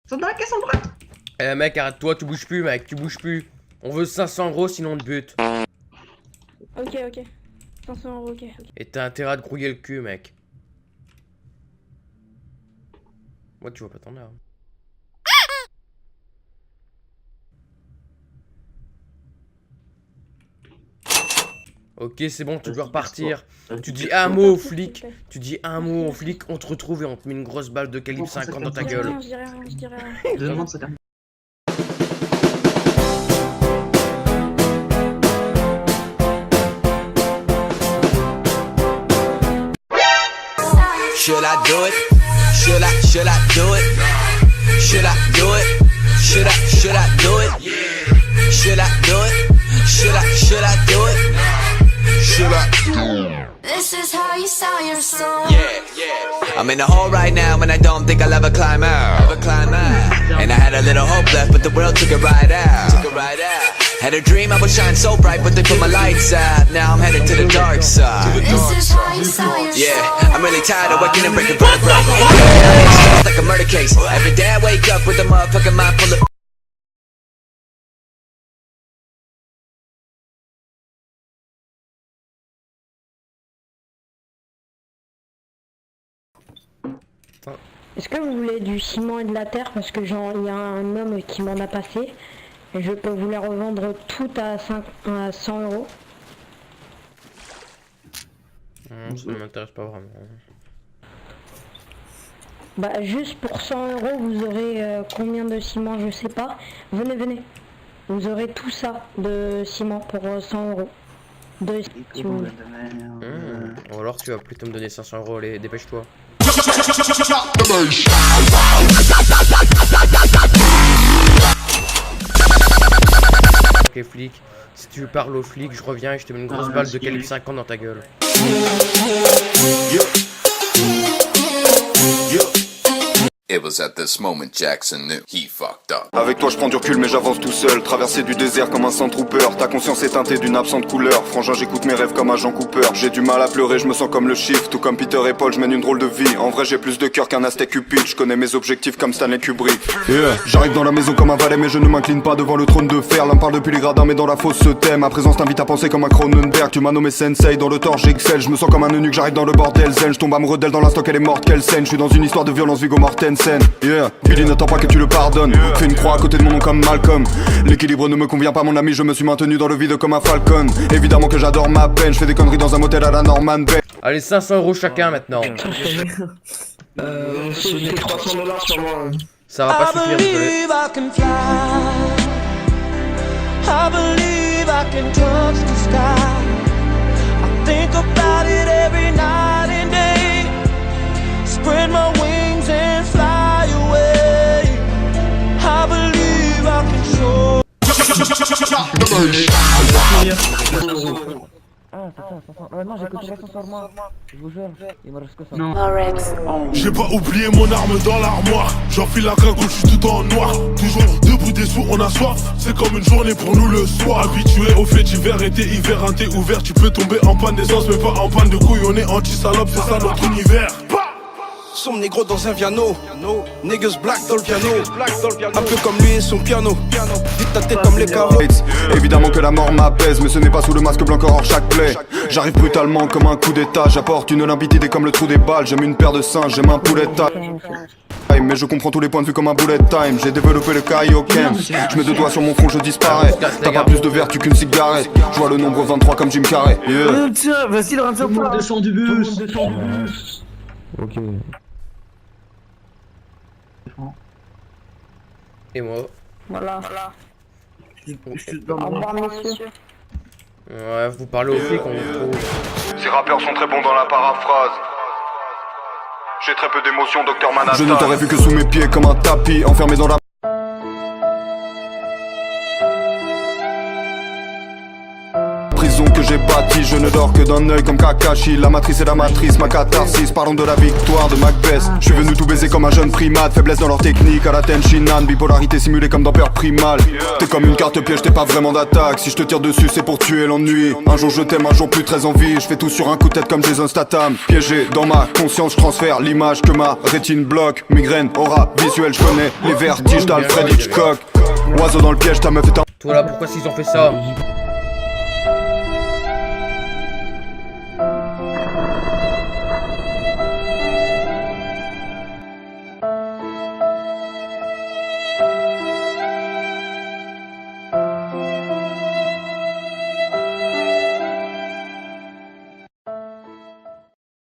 Sont dans la caisse en droite. Eh mec, arrête-toi, tu bouges plus mec, tu bouges plus. On veut 500 € sinon on te bute. Ok, ok. 500 €, ok. Et t'as intérêt à te grouiller le cul mec. Moi tu vois pas ton arme. Ok c'est bon, tu dois repartir. Tu dis un mot au flic. Tu dis un mot au flic, on te retrouve et on te met une grosse balle de calibre 50 dans ta gueule. Je dirais rien, je dirais rien. Demande ça. Should I do it? Should I do it? Should I do it? Should I do it? Should I do it? Should I do it? Should I do it? This is how you sell your soul. Yeah. I'm in a hole right now and I don't think I'll ever climb out. And I had a little hope left, but the world took it right out. Had a dream I would shine so bright, but they put my lights out. Now I'm headed to the dark side. This is how you sell your soul. Yeah, I'm really tired of waking and breaking vertebrae. It's like a murder case. Every day I wake up with a motherfucking mind full of. Est-ce que vous voulez du ciment et de la terre? Parce que genre, il y a un homme qui m'en a passé. Et je peux vous les revendre toutes à 100 €. Ça m'intéresse pas vraiment. Bah juste pour 100 €, vous aurez combien de ciment? Je sais pas. Venez, venez. Vous aurez tout ça de ciment pour 100 €. Si vous voulez. Ou alors tu vas plutôt me donner 500 €, allez, dépêche-toi. Ok flic, si tu parles au flic, je reviens et je te mets une grosse balle de calibre 50 dans ta gueule. It was at this moment Jackson knew he fucked up. Avec toi je prends du recul mais j'avance tout seul. Traverser du désert comme un Sandtrooper. Ta conscience est teintée d'une absente couleur. Frangin j'écoute mes rêves comme un Jean Cooper. J'ai du mal à pleurer, je me sens comme le chiffre. Tout comme Peter et Paul, je mène une drôle de vie. En vrai j'ai plus de cœur qu'un Aztec Cupid. Je connais mes objectifs comme Stanley Kubrick. J'arrive dans la maison comme un valet mais je ne m'incline pas devant le trône de fer. L'un parle depuis les gradins mais dans la fosse se thème. Ma présence t'invite à penser comme un Cronenberg. Tu m'as nommé Sensei, dans le tort j'excelle. Je me sens comme un eunuque, j'arrive dans le bordel zen. Je tombe amoureux d'elle dans l'instant qu'elle est morte, quelle scène. Je suis dans une histoire de violence Viggo Mortensen. Billy n'attend pas que tu le pardonnes. Fais une croix à côté de mon nom comme Malcolm. L'équilibre ne me convient pas mon ami, je me suis maintenu dans le vide comme un falcon. Évidemment que j'adore ma peine, je fais des conneries dans un motel à la Norman Bain. Allez 500 € chacun maintenant. J'ai 300 $ sur moi. Ça va pas suffire, désolé. I believe I can touch the sky. I think about it every night and day. Spread my wings and fly away. I believe I can show. J'ai pas oublié mon arme dans l'armoire. J'enfile la cagoule, je suis tout en noir. Toujours debout des sous, on a soif. C'est comme une journée pour nous le soir. Habitué au fait d'hiver, été hiver, un thé ouvert. Tu peux tomber en panne d'essence, mais pas en panne de couilles. On est anti-salope, c'est ça notre univers. Somme négro dans un piano. Niggas black dans le piano. Un peu comme lui et son piano. Vite ta tête comme les carreaux. Évidemment que la mort m'apaise, mais ce n'est pas sous le masque blanc hors chaque plaie. J'arrive brutalement comme un coup d'état. J'apporte une limpidité comme le trou des balles. J'aime une paire de singes, j'aime un poulet de taille. Mais je comprends tous les points de vue comme un bullet time. J'ai développé le kaioken. Je mets deux doigts sur mon front, je disparais. T'as pas plus de vertu qu'une cigarette. Je vois le nombre 23 comme Jim Carrey. Tiens, vas-y le rince. Tout le monde descend du bus. Ok. Et moi. Voilà. Au revoir, messieurs. Ouais, vous parlez au flic, on vous trouve. Ces rappeurs sont très bons dans la paraphrase. J'ai très peu d'émotions, Docteur Manhattan. Je ne t'aurais vu que sous mes pieds comme un tapis, enfermé dans la prison que j'ai bâti. Je ne dors que d'un œil comme Kakashi. La matrice est la matrice, ma catharsis. Parlons de la victoire de Macbeth. Je suis venu tout baiser comme un jeune primate. Faiblesse dans leur technique à la Tenshinhan. Bipolarité simulée comme dans Peur Primal. T'es comme une carte piège, t'es pas vraiment d'attaque. Si je te tire dessus c'est pour tuer l'ennui. Un jour je t'aime, un jour plus très envie. Je fais tout sur un coup de tête comme Jason Statham. Piégé dans ma conscience, je transfère l'image que ma rétine bloque. Migraine, aura, visuel, je connais les vertiges d'Alfred Hitchcock. Oiseau dans le piège, ta meuf est un... Toi là, pourquoi s'ils ont fait ça?